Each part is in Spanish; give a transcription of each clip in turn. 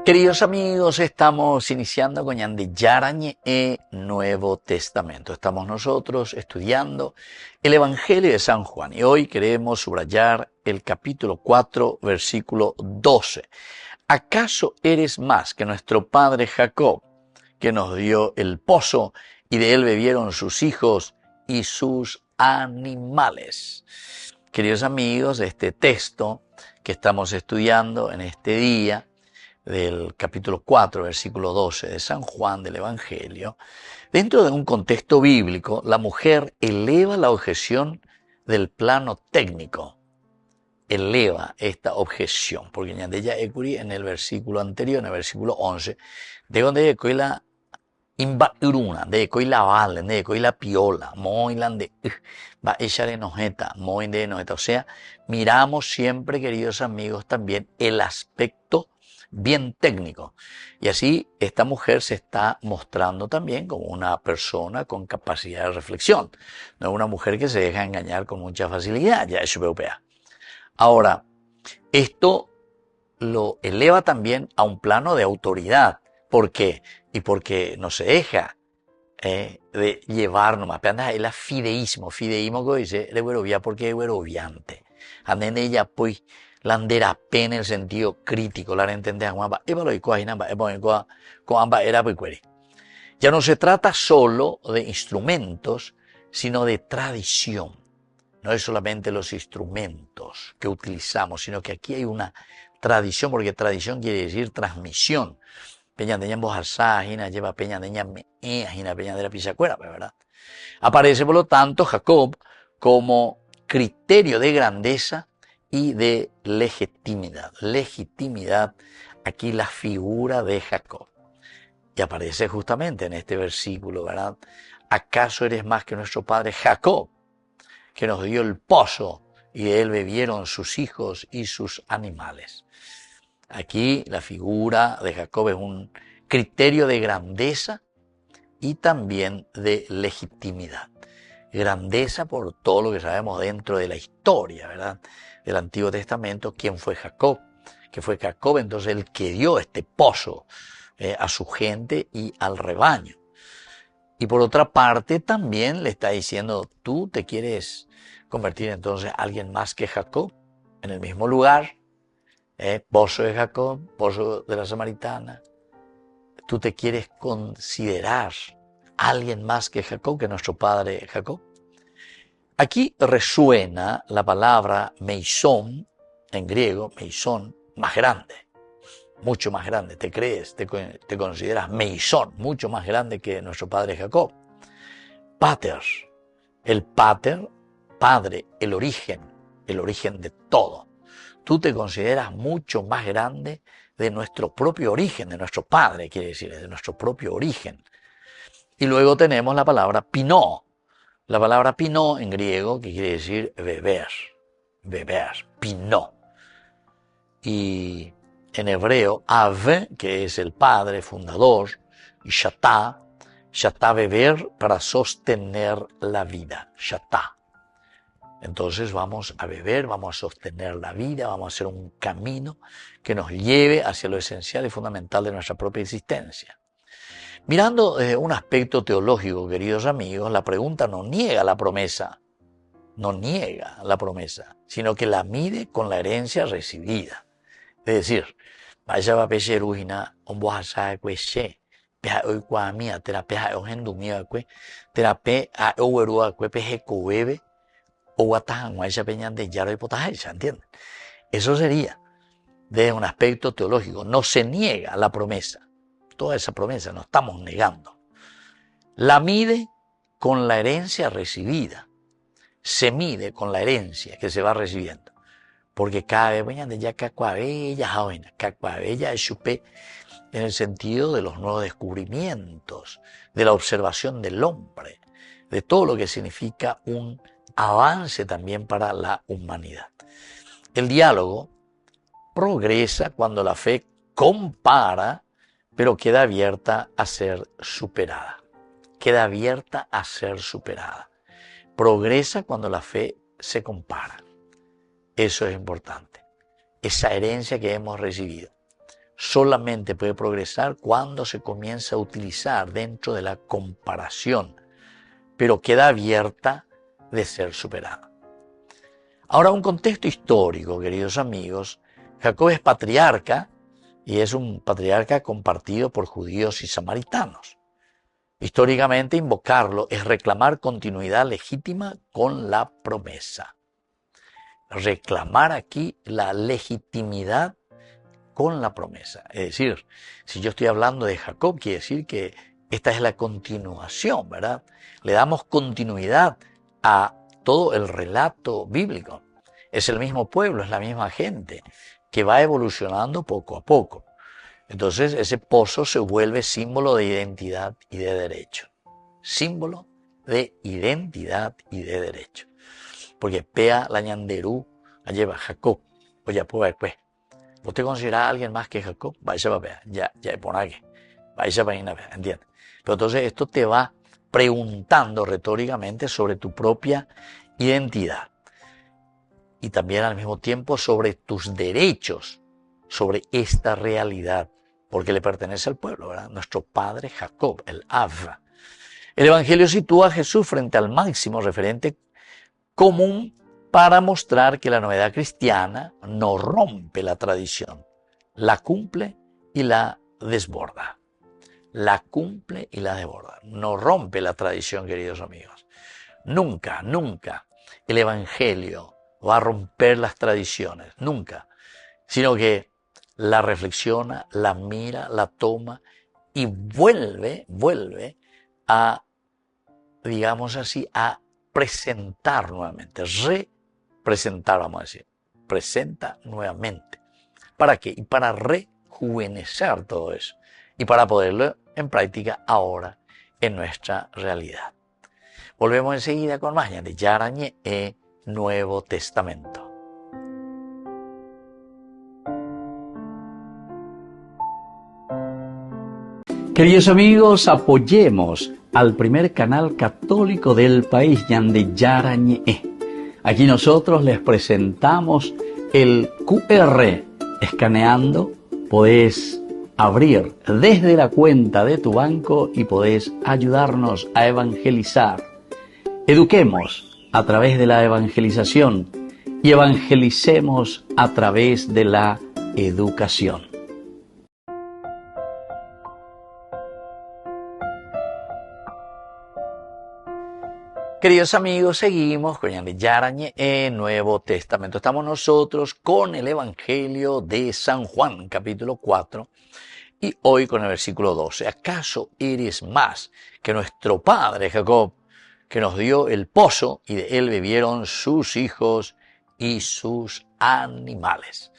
Queridos amigos, estamos iniciando con Yarañe e Nuevo Testamento. Estamos nosotros estudiando el Evangelio de San Juan y hoy queremos subrayar el capítulo 4, versículo 12. ¿Acaso eres más que nuestro padre Jacob, que nos dio el pozo y de él bebieron sus hijos y sus animales? Queridos amigos, este texto que estamos estudiando en este día, del capítulo 4, versículo 12 de San Juan del Evangelio, dentro de un contexto bíblico, la mujer eleva la objeción del plano técnico. Eleva esta objeción, porque ella en el versículo anterior, en el versículo 11, de donde la imbauruna, de la valen, de la piola, moilan de va echar enojeta, moin de enojeta. O sea, miramos siempre, queridos amigos, también el aspecto bien técnico. Y así esta mujer se está mostrando también como una persona con capacidad de reflexión. No es una mujer que se deja engañar con mucha facilidad, ya es europea. Ahora, esto lo eleva también a un plano de autoridad. ¿Por qué? Y porque no se deja de llevar nomás. Pero anda, el fideísmo que dice, de huerovia porque es hueroviante. Anden ella, pues, la en el sentido crítico, la entendés, ya no se trata solo de instrumentos, sino de tradición. No es solamente los instrumentos que utilizamos, sino que aquí hay una tradición, porque tradición quiere decir transmisión. Peña de Bojasá, lleva Peña de Peña de la Pisacuera, ¿verdad? Aparece, por lo tanto, Jacob como criterio de grandeza y de legitimidad. Legitimidad, aquí la figura de Jacob. Y aparece justamente en este versículo, ¿verdad? ¿Acaso eres más que nuestro padre Jacob, que nos dio el pozo y de él bebieron sus hijos y sus animales? Aquí la figura de Jacob es un criterio de grandeza y también de legitimidad. Grandeza por todo lo que sabemos dentro de la historia, ¿verdad?, del Antiguo Testamento. ¿Quién fue Jacob? Que fue Jacob entonces el que dio este pozo a su gente y al rebaño. Y por otra parte también le está diciendo, tú te quieres convertir entonces en alguien más que Jacob, en el mismo lugar, pozo de Jacob, pozo de la Samaritana. Tú te quieres considerar alguien más que Jacob, que nuestro padre Jacob. Aquí resuena la palabra meisón, en griego, meisón, más grande, mucho más grande. Te crees, te consideras meisón, mucho más grande que nuestro padre Jacob. Pater, el pater, padre, el origen de todo. Tú te consideras mucho más grande de nuestro propio origen, de nuestro padre, quiere decir, de nuestro propio origen. Y luego tenemos la palabra pinó. La palabra pinó en griego, que quiere decir beber, pinó. Y en hebreo, av, que es el padre fundador, y shatá, beber para sostener la vida, shatá. Entonces vamos a beber, vamos a sostener la vida, vamos a hacer un camino que nos lleve hacia lo esencial y fundamental de nuestra propia existencia. Mirando desde un aspecto teológico, queridos amigos, la pregunta no niega la promesa, sino que la mide con la herencia recibida. Es decir, vaya va pecherujina, ombohasa cueche, peja hoy cuamia, terapia ogendumia cue, terapia a owerua cue peje coebe, o guatajan guacha peña de yaro y potajecha, ¿entienden? Eso sería desde un aspecto teológico. No se niega la promesa. Toda esa promesa no estamos negando. La mide con la herencia recibida. Se mide con la herencia que se va recibiendo. Porque cada vez venían de ya cacuabella, joven, cacuabella es chupé en el sentido de los nuevos descubrimientos, de la observación del hombre, de todo lo que significa un avance también para la humanidad. El diálogo progresa cuando la fe compara, pero queda abierta a ser superada. Progresa cuando la fe se compara. Eso es importante. Esa herencia que hemos recibido solamente puede progresar cuando se comienza a utilizar dentro de la comparación, pero queda abierta de ser superada. Ahora, un contexto histórico, queridos amigos. Jacob es patriarca y es un patriarca compartido por judíos y samaritanos. Históricamente, invocarlo es reclamar continuidad legítima con la promesa. Reclamar aquí la legitimidad con la promesa. Es decir, si yo estoy hablando de Jacob, quiere decir que esta es la continuación, ¿verdad? Le damos continuidad a todo el relato bíblico. Es el mismo pueblo, es la misma gente que va evolucionando poco a poco. Entonces ese pozo se vuelve símbolo de identidad y de derecho. Símbolo de identidad y de derecho. Porque pea la ñanderú, la lleva Jacob, o ya puede pues. ¿Vos te considerás a alguien más que Jacob? Vaya para ver, ya pon aquí. Vaya para ir a ver, ¿entiendes? Pero entonces esto te va preguntando retóricamente sobre tu propia identidad. Y también al mismo tiempo sobre tus derechos, sobre esta realidad, porque le pertenece al pueblo, ¿verdad? Nuestro padre Jacob, el Av. El Evangelio sitúa a Jesús frente al máximo referente común para mostrar que la novedad cristiana no rompe la tradición, la cumple y la desborda. La cumple y la desborda. No rompe la tradición, queridos amigos. Nunca, nunca el Evangelio va a romper las tradiciones, nunca, sino que la reflexiona, la mira, la toma y vuelve a, digamos así, a presentar nuevamente, representar, vamos a decir, presenta nuevamente. ¿Para qué? Y para rejuvenecer todo eso y para poderlo en práctica ahora en nuestra realidad. Volvemos enseguida con más de Yarañe Nuevo Testamento. Queridos amigos, apoyemos al primer canal católico del país, Yande Yarañe. Aquí nosotros les presentamos el QR. Escaneando podés abrir desde la cuenta de tu banco y podés ayudarnos a evangelizar. Eduquemos a través de la evangelización y evangelicemos a través de la educación. Queridos amigos, seguimos con Yarañe Nuevo Testamento. Estamos nosotros con el Evangelio de San Juan, capítulo 4, y hoy con el versículo 12. ¿Acaso eres más que nuestro padre Jacob, que nos dio el pozo y de él bebieron sus hijos y sus animales?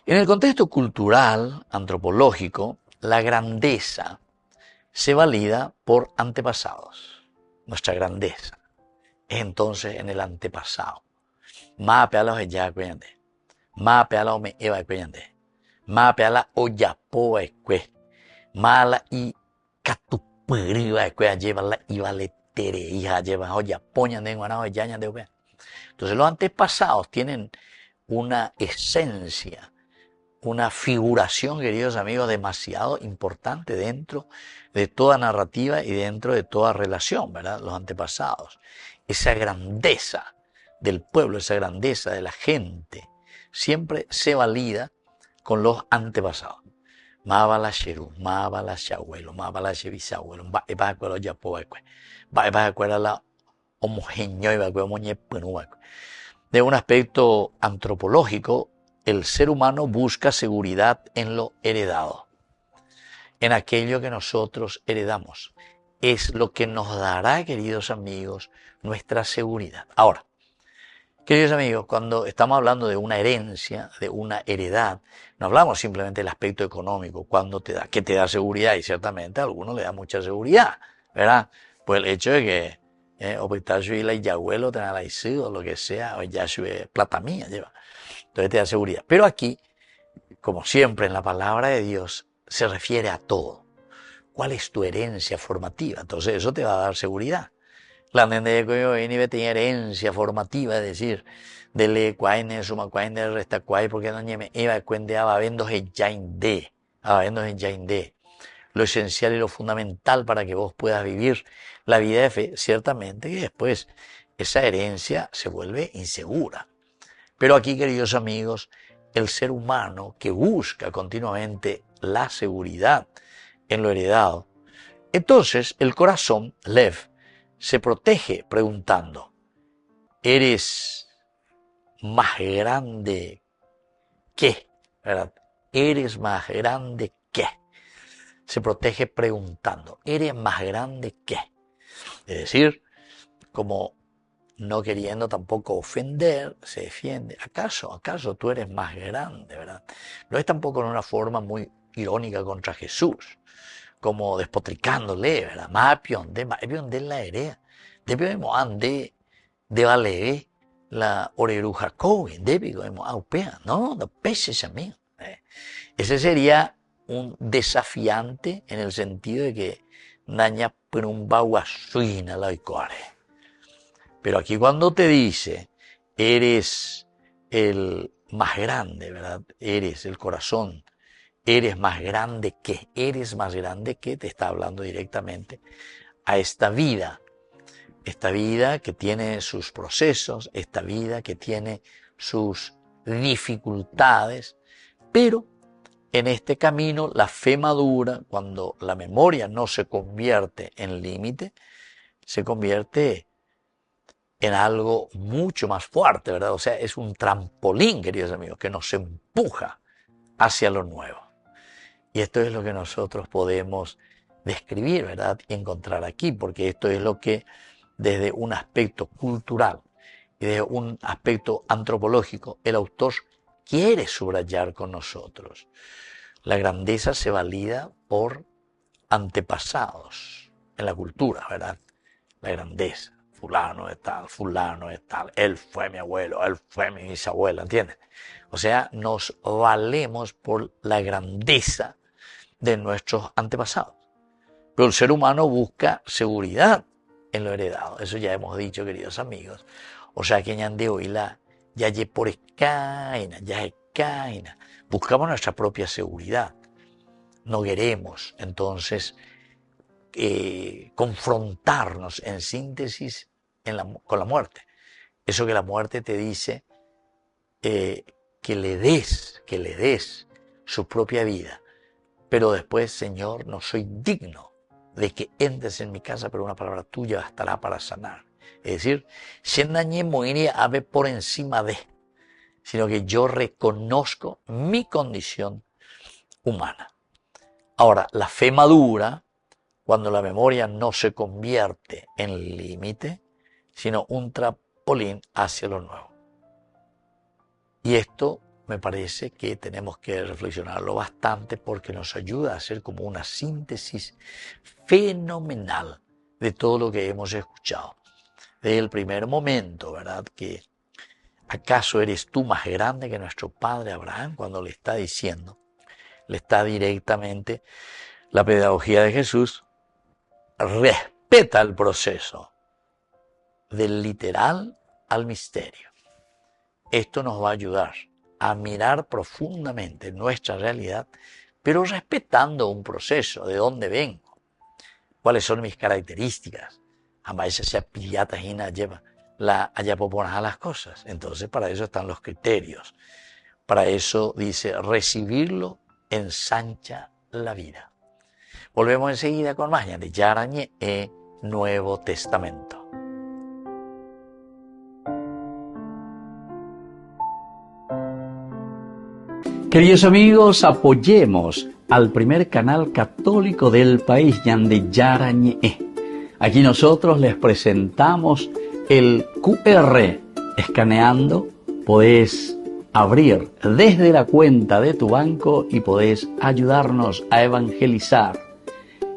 En el contexto cultural, antropológico, la grandeza se valida por antepasados. Nuestra grandeza es entonces en el antepasado. Mape a la ya cuende, mape a la me eva cuende, mape a la oyapo esque, mala y catuperiva esque lleva la y vale tere hija lleva oyapoña de guanao yaña de ue. Entonces los antepasados tienen una esencia, una figuración, queridos amigos, demasiado importante dentro de toda narrativa y dentro de toda relación, ¿verdad? Los antepasados. Esa grandeza del pueblo, esa grandeza de la gente, siempre se valida con los antepasados. Mabala Sheru, Mabala Shahuelo, Mabala Shevisahuelo, Bacuelo Yapoeque, Bacuela la homogeneo y Bacuelo Moñepenuaque. De un aspecto antropológico, el ser humano busca seguridad en lo heredado, en aquello que nosotros heredamos. Es lo que nos dará, queridos amigos, nuestra seguridad. Ahora, queridos amigos, cuando estamos hablando de una herencia, de una heredad, no hablamos simplemente del aspecto económico, cuando te da, que te da seguridad, y ciertamente a algunos le da mucha seguridad, ¿verdad? Pues el hecho de que opetacho y la yahuelo tenga la o lo que sea, o ya sube plata mía lleva. Entonces te da seguridad. Pero aquí, como siempre en la palabra de Dios, se refiere a todo. ¿Cuál es tu herencia formativa? Entonces eso te va a dar seguridad. La nene de tenía herencia formativa, es decir, dele cuaine, suma cuaine, resta cuai, porque no ñeme, iba cuende, ababendo hejainde, ababendo hejainde. Lo esencial y lo fundamental para que vos puedas vivir la vida de fe, ciertamente que después esa herencia se vuelve insegura. Pero aquí, queridos amigos, el ser humano que busca continuamente la seguridad en lo heredado, entonces el corazón, Lev, se protege preguntando, ¿eres más grande que? ¿Verdad? ¿Eres más grande que? Se protege preguntando, ¿eres más grande que? Es decir, como no queriendo tampoco ofender, se defiende. ¿Acaso tú eres más grande, verdad? No es tampoco en una forma muy irónica contra Jesús, como despotricándole, ¿verdad? Más de la herea. De vale la oreruja coge, débico, aupea. No peses a mí. Ese sería un desafiante en el sentido de que naña perumbawa suina la icore. Pero aquí cuando te dice, eres el más grande, ¿verdad? Eres el corazón, eres más grande que, te está hablando directamente a esta vida que tiene sus procesos, esta vida que tiene sus dificultades, pero en este camino la fe madura, cuando la memoria no se convierte en límite, se convierte en algo mucho más fuerte, ¿verdad? O sea, es un trampolín, queridos amigos, que nos empuja hacia lo nuevo. Y esto es lo que nosotros podemos describir, ¿verdad? Y encontrar aquí, porque esto es lo que desde un aspecto cultural y desde un aspecto antropológico el autor quiere subrayar con nosotros. La grandeza se valida por antepasados en la cultura, ¿verdad? La grandeza. Fulano es tal, él fue mi abuelo, él fue mi bisabuela, ¿entiendes? O sea, nos valemos por la grandeza de nuestros antepasados. Pero el ser humano busca seguridad en lo heredado. Eso ya hemos dicho, queridos amigos. O sea, que de hoy ya es por escaina, ya es escaina. Buscamos nuestra propia seguridad. No queremos, entonces, confrontarnos en síntesis con la muerte. Eso que la muerte te dice, que le des su propia vida. Pero después, Señor, no soy digno de que entres en mi casa, pero una palabra tuya bastará para sanar. Es decir, sin dañe morir ave por encima de, sino que yo reconozco mi condición humana. Ahora, la fe madura, cuando la memoria no se convierte en límite, sino un trampolín hacia lo nuevo. Y esto me parece que tenemos que reflexionarlo bastante porque nos ayuda a hacer como una síntesis fenomenal de todo lo que hemos escuchado. Desde el primer momento, ¿verdad? Que ¿acaso eres tú más grande que nuestro padre Abraham? Cuando le está diciendo, le está directamente la pedagogía de Jesús, respeta el proceso del literal al misterio. Esto nos va a ayudar a mirar profundamente nuestra realidad, pero respetando un proceso, de dónde vengo, cuáles son mis características. Jamás se pillata y lleva allá poponas las cosas. Entonces, para eso están los criterios. Para eso dice, recibirlo ensancha la vida. Volvemos enseguida con más de Yarañe e Nuevo Testamento. Queridos amigos, apoyemos al primer canal católico del país, Yande Yarañe. Aquí nosotros les presentamos el QR. Escaneando, podés abrir desde la cuenta de tu banco y podés ayudarnos a evangelizar.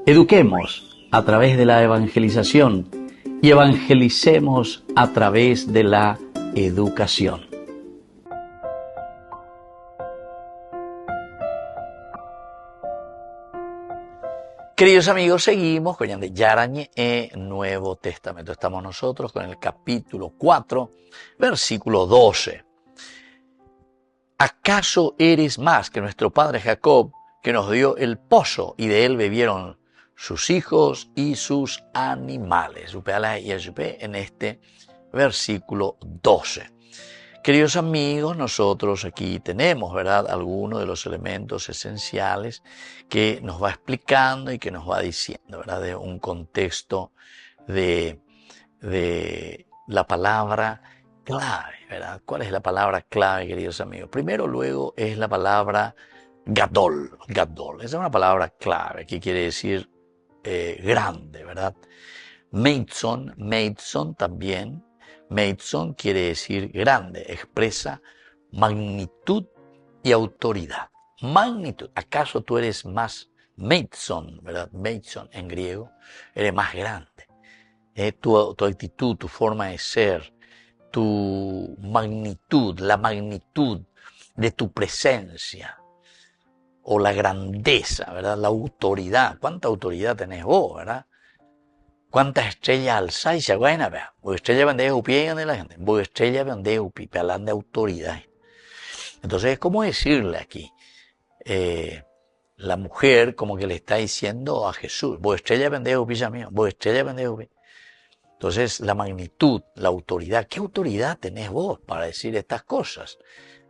Eduquemos a través de la evangelización y evangelicemos a través de la educación. Queridos amigos, seguimos con Yarañe Nuevo Testamento. Estamos nosotros con el capítulo 4, versículo 12. ¿Acaso eres más que nuestro padre Jacob, que nos dio el pozo y de él bebieron sus hijos y sus animales? En este versículo 12. Queridos amigos, nosotros aquí tenemos, ¿verdad?, algunos de los elementos esenciales que nos va explicando y que nos va diciendo, ¿verdad?, de un contexto de la palabra clave, ¿verdad? ¿Cuál es la palabra clave, queridos amigos? Primero, luego, es la palabra gadol. Gadol, esa es una palabra clave que quiere decir grande, ¿verdad? Meitzon también. Meitzon quiere decir grande, expresa magnitud y autoridad. Magnitud. ¿Acaso tú eres más Meitzon, verdad? Meitzon en griego, eres más grande. Tu actitud, tu forma de ser, tu magnitud, la magnitud de tu presencia o la grandeza, ¿verdad? La autoridad. ¿Cuánta autoridad tenés vos, verdad? ¿Cuántas estrellas alzáis? Se aguaina, vea. Vos estrellas vendés upi de la gente. Vos estrellas vendés upi, hablan de autoridad. Entonces es como decirle aquí, la mujer como que le está diciendo a Jesús, vos estrellas vendés upi, ya mío, vos estrellas vendés upi. Entonces la magnitud, la autoridad, ¿qué autoridad tenés vos para decir estas cosas?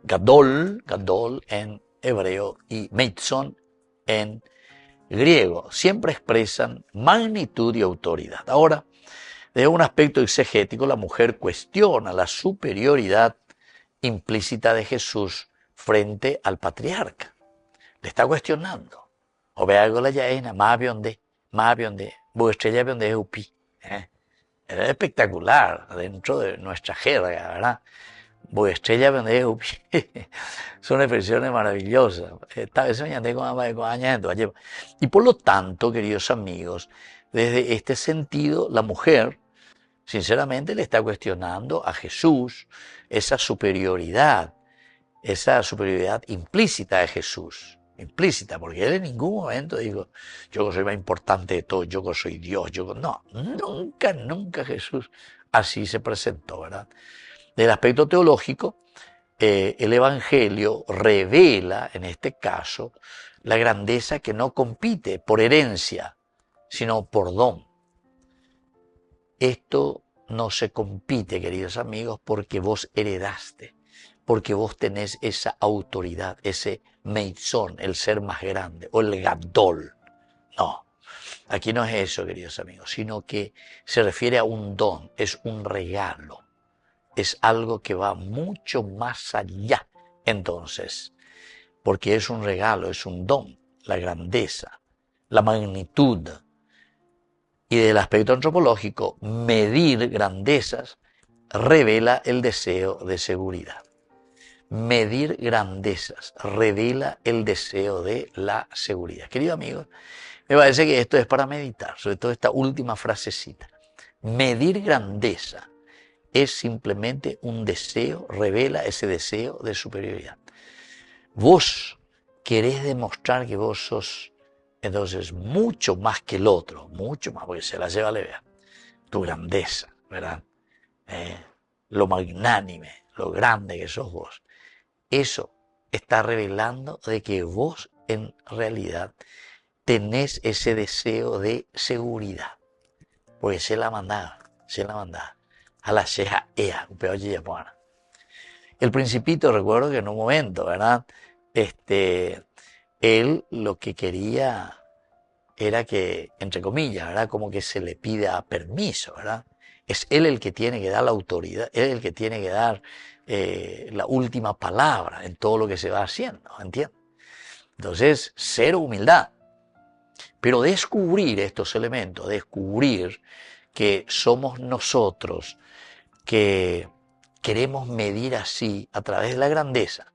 Gadol en hebreo y Meitzon en griego, siempre expresan magnitud y autoridad. Ahora, desde un aspecto exegético, la mujer cuestiona la superioridad implícita de Jesús frente al patriarca. Le está cuestionando. O vea algo la yaena, más bionde, vos estrella bionde upi. Era espectacular dentro de nuestra jerga, ¿verdad? Vos estrella bionde upi. Son expresiones maravillosas. Y por lo tanto, queridos amigos, desde este sentido, la mujer, sinceramente, le está cuestionando a Jesús esa superioridad implícita de Jesús. Implícita, porque él en ningún momento dijo, yo soy más importante de todo, yo soy Dios, no, nunca Jesús así se presentó, ¿verdad? Del aspecto teológico, el Evangelio revela, en este caso, la grandeza que no compite por herencia, sino por don. Esto no se compite, queridos amigos, porque vos heredaste, porque vos tenés esa autoridad, ese meitzón, el ser más grande, o el gadol. No, aquí no es eso, queridos amigos, sino que se refiere a un don, es un regalo. Es algo que va mucho más allá, entonces, porque es un regalo, es un don, la grandeza, la magnitud. Y del aspecto antropológico, medir grandezas revela el deseo de seguridad. Medir grandezas revela el deseo de la seguridad. Querido amigo, me parece que esto es para meditar, sobre todo esta última frasecita. Medir grandeza es simplemente un deseo, revela ese deseo de superioridad. Vos querés demostrar que vos sos, entonces, mucho más que el otro, mucho más, porque se la lleva leve, tu grandeza, ¿verdad? Lo magnánime, lo grande que sos vos. Eso está revelando de que vos en realidad tenés ese deseo de seguridad, porque se la mandaba. A la ceja ea, un peor yapona. El Principito, recuerdo que en un momento, ¿verdad? Él lo que quería era que, entre comillas, ¿verdad? Como que se le pida permiso, ¿verdad? Es él el que tiene que dar la autoridad, él el que tiene que dar la última palabra en todo lo que se va haciendo, ¿entiendes? Entonces, cero humildad. Pero descubrir estos elementos, descubrir que somos nosotros que queremos medir así a través de la grandeza.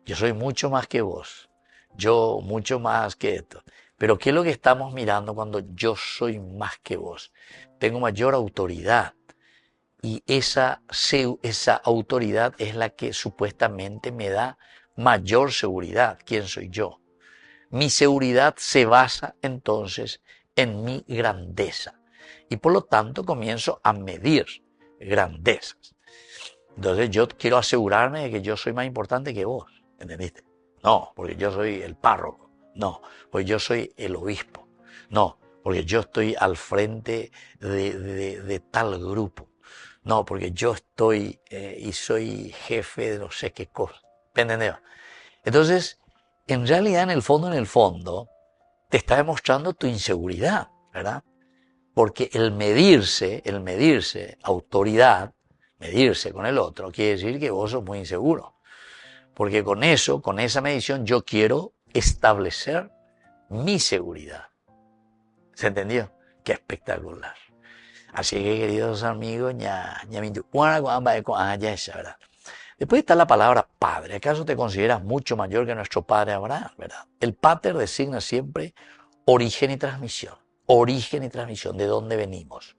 Yo soy mucho más que vos, yo mucho más que esto. Pero ¿qué es lo que estamos mirando cuando yo soy más que vos? Tengo mayor autoridad y esa autoridad es la que supuestamente me da mayor seguridad. ¿Quién soy yo? Mi seguridad se basa entonces en mi grandeza. Y por lo tanto comienzo a medir grandezas. Entonces yo quiero asegurarme de que yo soy más importante que vos, ¿entendiste? No, porque yo soy el párroco. No, porque yo soy el obispo. No, porque yo estoy al frente de tal grupo. No, porque yo estoy y soy jefe de no sé qué cosa. ¿Entendés? Entonces, en realidad, en el fondo, te está demostrando tu inseguridad, ¿verdad? Porque el medirse, autoridad, medirse con el otro, quiere decir que vos sos muy inseguro. Porque con eso, con esa medición, yo quiero establecer mi seguridad. ¿Se entendió? Qué espectacular. Así que, queridos amigos, ¿verdad? Después está la palabra padre. ¿Acaso te consideras mucho mayor que nuestro padre Abraham, verdad? El pater designa siempre origen y transmisión. Origen y transmisión, de dónde venimos.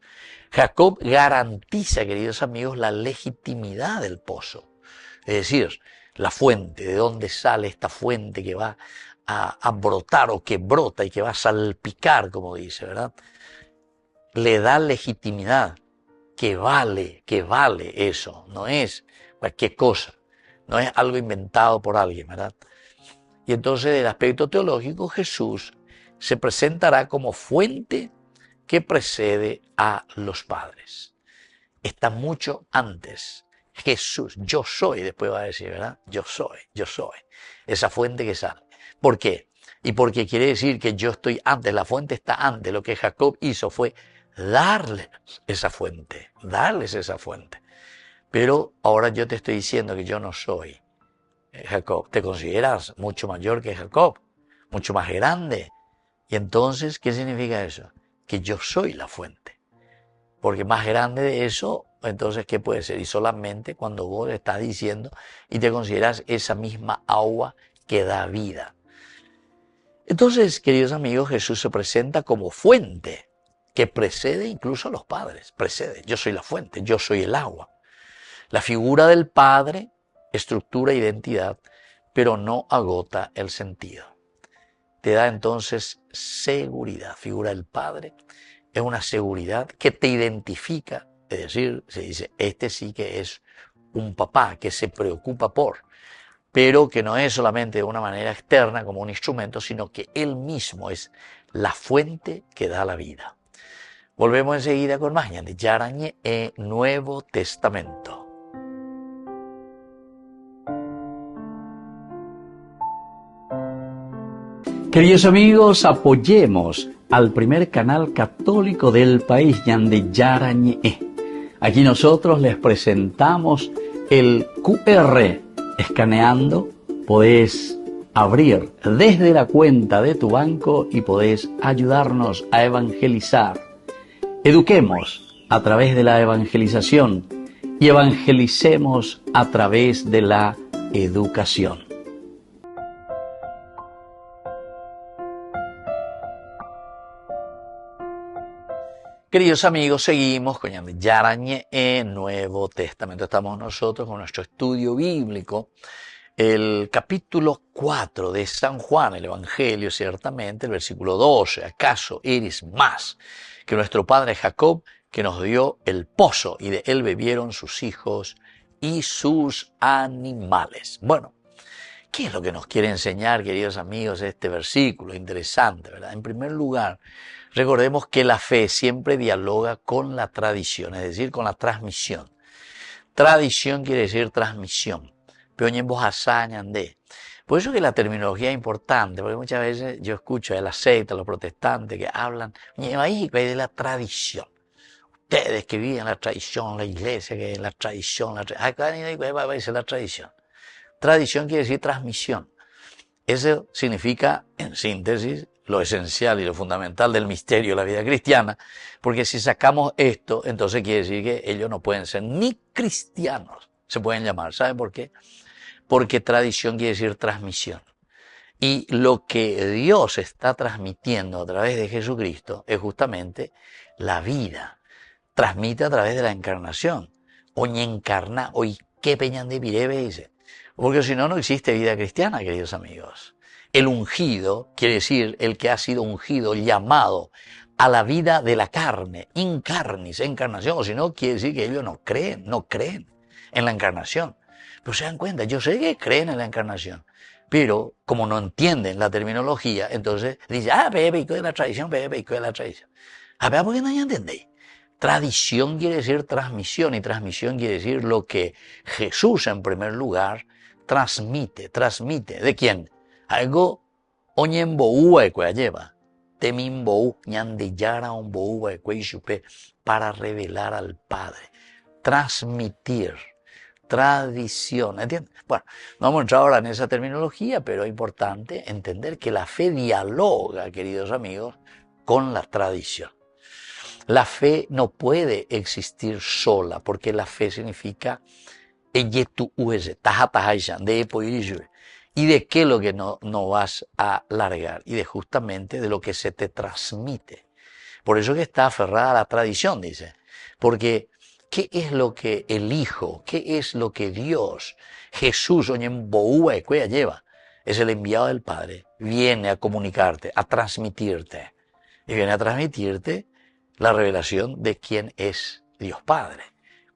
Jacob garantiza, queridos amigos, la legitimidad del pozo. Es decir, la fuente, de dónde sale esta fuente que va a brotar o que brota y que va a salpicar, como dice, ¿verdad? Le da legitimidad, que vale eso, no es cualquier cosa, no es algo inventado por alguien, ¿verdad? Y entonces, del aspecto teológico, Jesús se presentará como fuente que precede a los padres. Está mucho antes. Jesús, yo soy, después va a decir, ¿verdad? Yo soy, esa fuente que sale. ¿Por qué? Y porque quiere decir que yo estoy antes, la fuente está antes. Lo que Jacob hizo fue darles esa fuente. Pero ahora yo te estoy diciendo que yo no soy Jacob. Te consideras mucho mayor que Jacob, mucho más grande. Y entonces, ¿qué significa eso? Que yo soy la fuente. Porque más grande de eso, entonces, ¿qué puede ser? Y solamente cuando vos estás diciendo y te consideras esa misma agua que da vida. Entonces, queridos amigos, Jesús se presenta como fuente que precede incluso a los padres. Precede. Yo soy la fuente, yo soy el agua. La figura del Padre estructura identidad, pero no agota el sentido. Te da entonces seguridad. Figura del Padre es una seguridad que te identifica, es decir, se dice, este sí que es un papá que se preocupa por, pero que no es solamente de una manera externa como un instrumento, sino que él mismo es la fuente que da la vida. Volvemos enseguida con más de Yarañe e Nuevo Testamento. Queridos amigos, apoyemos al primer canal católico del país, Yande Yarañe. Aquí nosotros les presentamos el QR. Escaneando, podés abrir desde la cuenta de tu banco y podés ayudarnos a evangelizar. Eduquemos a través de la evangelización y evangelicemos a través de la educación. Queridos amigos, seguimos con Yarañe en Nuevo Testamento. Estamos nosotros con nuestro estudio bíblico, el capítulo 4 de San Juan, el Evangelio, ciertamente, el versículo 12. ¿Acaso eres más que nuestro padre Jacob, que nos dio el pozo y de él bebieron sus hijos y sus animales? Bueno, ¿qué es lo que nos quiere enseñar, queridos amigos, este versículo? Interesante, ¿verdad? En primer lugar, recordemos que la fe siempre dialoga con la tradición, es decir, con la transmisión. Tradición quiere decir transmisión. Por eso que la terminología es importante, porque muchas veces yo escucho a la secta, a los protestantes que hablan de la tradición. Ustedes que viven la tradición, la iglesia que es la tradición, la tradición. Tradición quiere decir transmisión. Eso significa, en síntesis, lo esencial y lo fundamental del misterio de la vida cristiana, porque si sacamos esto, entonces quiere decir que ellos no pueden ser ni cristianos, se pueden llamar. ¿Saben por qué? Porque tradición quiere decir transmisión. Y lo que Dios está transmitiendo a través de Jesucristo es justamente la vida. Transmite a través de la encarnación. Oñe encarna, hoy qué peñan de pirebe, dice. Porque si no, no existe vida cristiana, queridos amigos. El ungido quiere decir el que ha sido ungido, llamado a la vida de la carne, incarnis, encarnación, o si no, quiere decir que ellos no creen en la encarnación. Pero se dan cuenta, yo sé que creen en la encarnación, pero como no entienden la terminología, entonces dicen, Pepe, ¿qué es la tradición? Pepe, ¿qué es la tradición? A ver, ¿por qué no entendéis? Tradición quiere decir transmisión, y transmisión quiere decir lo que Jesús en primer lugar transmite. ¿De quién? Algo oñemboúa que lleva. Temimboú, ñandillara onboúa que para revelar al Padre. Transmitir. Tradición, ¿entiendes? Bueno, no vamos a entrar ahora en esa terminología, pero es importante entender que la fe dialoga, queridos amigos, con la tradición. La fe no puede existir sola, porque la fe significa ¿y de qué es lo que no vas a largar? Y de justamente de lo que se te transmite. Por eso que está aferrada a la tradición, dice. Porque ¿qué es lo que el Hijo, qué es lo que Dios, Jesús, lleva? Es el enviado del Padre. Viene a comunicarte, a transmitirte. Y viene a transmitirte la revelación de quién es Dios Padre.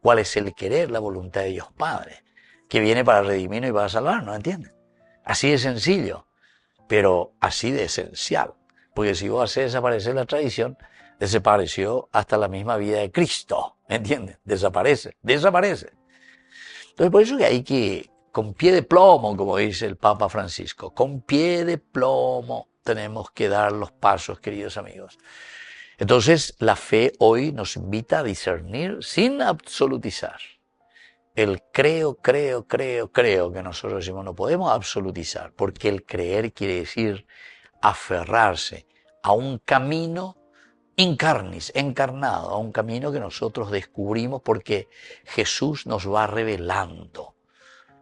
Cuál es el querer, la voluntad de Dios Padre. Que viene para redimirnos y para salvarnos, ¿entiendes? Así de sencillo, pero así de esencial. Porque si vos haces desaparecer la tradición, desapareció hasta la misma vida de Cristo, ¿entiendes? Desaparece. Entonces por eso que hay que, con pie de plomo, como dice el Papa Francisco, con pie de plomo tenemos que dar los pasos, queridos amigos. Entonces la fe hoy nos invita a discernir sin absolutizar. El creo que nosotros decimos no podemos absolutizar, porque el creer quiere decir aferrarse a un camino incarnis, encarnado, a un camino que nosotros descubrimos porque Jesús nos va revelando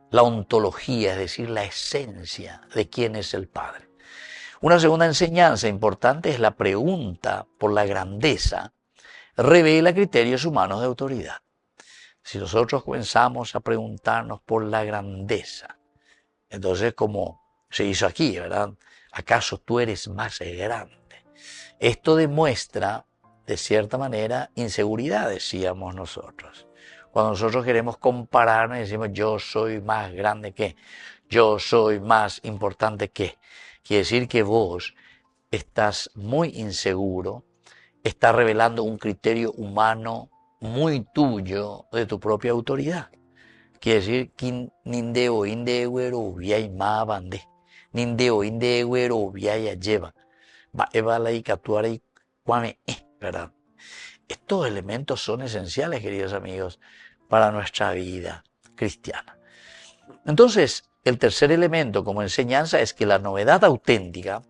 la ontología, es decir, la esencia de quién es el Padre. Una segunda enseñanza importante es la pregunta por la grandeza, revela criterios humanos de autoridad. Si nosotros comenzamos a preguntarnos por la grandeza, entonces como se hizo aquí, ¿verdad? ¿Acaso tú eres más grande? Esto demuestra, de cierta manera, inseguridad, decíamos nosotros. Cuando nosotros queremos compararnos y decimos yo soy más grande que, yo soy más importante que, quiere decir que vos estás muy inseguro, estás revelando un criterio humano muy tuyo de tu propia autoridad. Quiere decir que nindeo indewero viay ma bande, nindeo indewero viay lleva, va evala y captuar y cuame, ¿verdad? Estos elementos son esenciales, queridos amigos, para nuestra vida cristiana. Entonces, el tercer elemento como enseñanza es que la novedad auténtica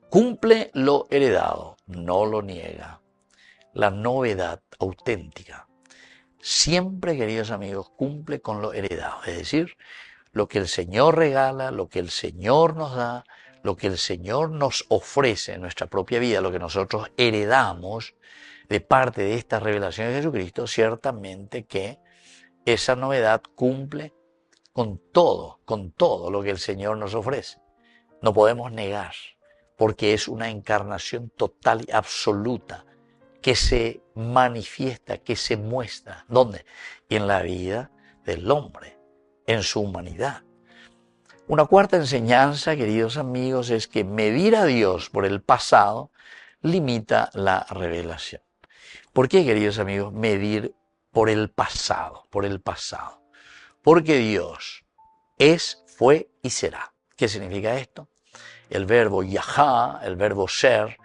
cumple lo heredado, no lo niega. La novedad auténtica siempre, queridos amigos, cumple con lo heredado. Es decir, lo que el Señor regala, lo que el Señor nos da, lo que el Señor nos ofrece en nuestra propia vida, lo que nosotros heredamos de parte de esta revelación de Jesucristo, ciertamente que esa novedad cumple con todo lo que el Señor nos ofrece. No podemos negar, porque es una encarnación total y absoluta que se manifiesta, que se muestra. ¿Dónde? En la vida del hombre, en su humanidad. Una cuarta enseñanza, queridos amigos, es que medir a Dios por el pasado limita la revelación. ¿Por qué, queridos amigos, medir por el pasado? Por el pasado. Porque Dios es, fue y será. ¿Qué significa esto? El verbo yahá, el verbo ser,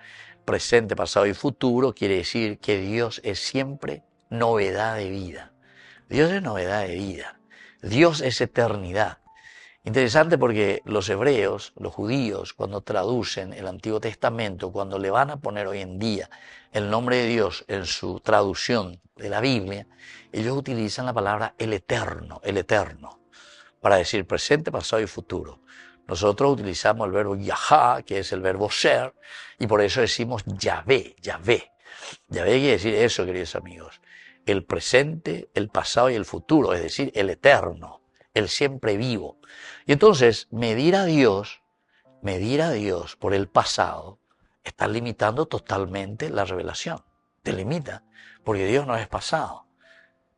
presente, pasado y futuro, quiere decir que Dios es siempre novedad de vida. Dios es novedad de vida. Dios es eternidad. Interesante porque los hebreos, los judíos, cuando traducen el Antiguo Testamento, cuando le van a poner hoy en día el nombre de Dios en su traducción de la Biblia, ellos utilizan la palabra el eterno, para decir presente, pasado y futuro. Nosotros utilizamos el verbo yahá, que es el verbo ser, y por eso decimos Yahvé. Yahvé quiere decir eso, queridos amigos, el presente, el pasado y el futuro, es decir, el eterno, el siempre vivo. Y entonces, medir a Dios por el pasado estás limitando totalmente la revelación. Te limita, porque Dios no es pasado.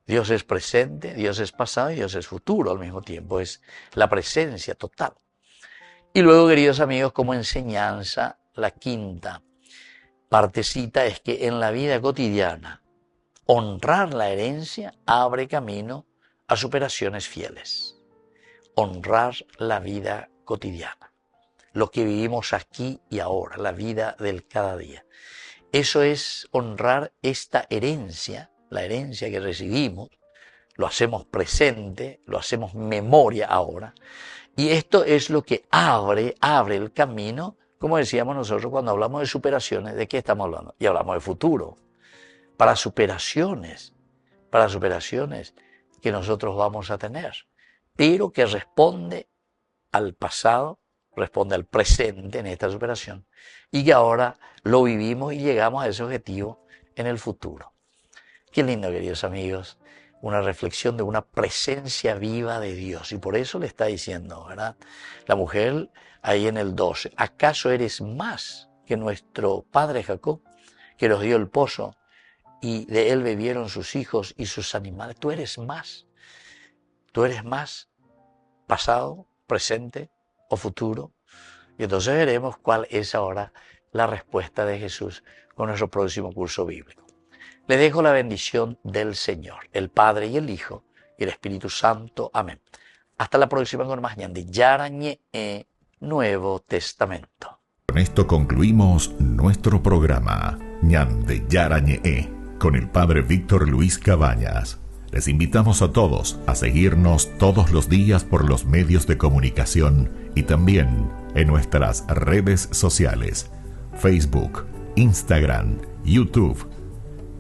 Dios es presente, Dios es pasado y Dios es futuro al mismo tiempo. Es la presencia total. Y luego, queridos amigos, como enseñanza, la quinta partecita es que en la vida cotidiana, honrar la herencia abre camino a superaciones fieles. Honrar la vida cotidiana, lo que vivimos aquí y ahora, la vida del cada día. Eso es honrar esta herencia, la herencia que recibimos, lo hacemos presente, lo hacemos memoria ahora. Y esto es lo que abre el camino, como decíamos nosotros cuando hablamos de superaciones, ¿de qué estamos hablando? Y hablamos de futuro, para superaciones que nosotros vamos a tener, pero que responde al pasado, responde al presente en esta superación, y que ahora lo vivimos y llegamos a ese objetivo en el futuro. Qué lindo, queridos amigos, una reflexión de una presencia viva de Dios. Y por eso le está diciendo, ¿verdad? La mujer ahí en el 12, ¿acaso eres más que nuestro padre Jacob, que nos dio el pozo y de él bebieron sus hijos y sus animales? Tú eres más, pasado, presente o futuro. Y entonces veremos cuál es ahora la respuesta de Jesús con nuestro próximo curso bíblico. Les dejo la bendición del Señor, el Padre y el Hijo y el Espíritu Santo. Amén. Hasta la próxima con más Ñande Yarañe Nuevo Testamento. Con esto concluimos nuestro programa Ñande Yarañe con el Padre Víctor Luis Cabañas. Les invitamos a todos a seguirnos todos los días por los medios de comunicación y también en nuestras redes sociales, Facebook, Instagram, YouTube.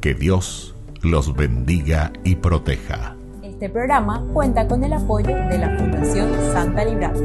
Que Dios los bendiga y proteja. Este programa cuenta con el apoyo de la Fundación Santa Librada.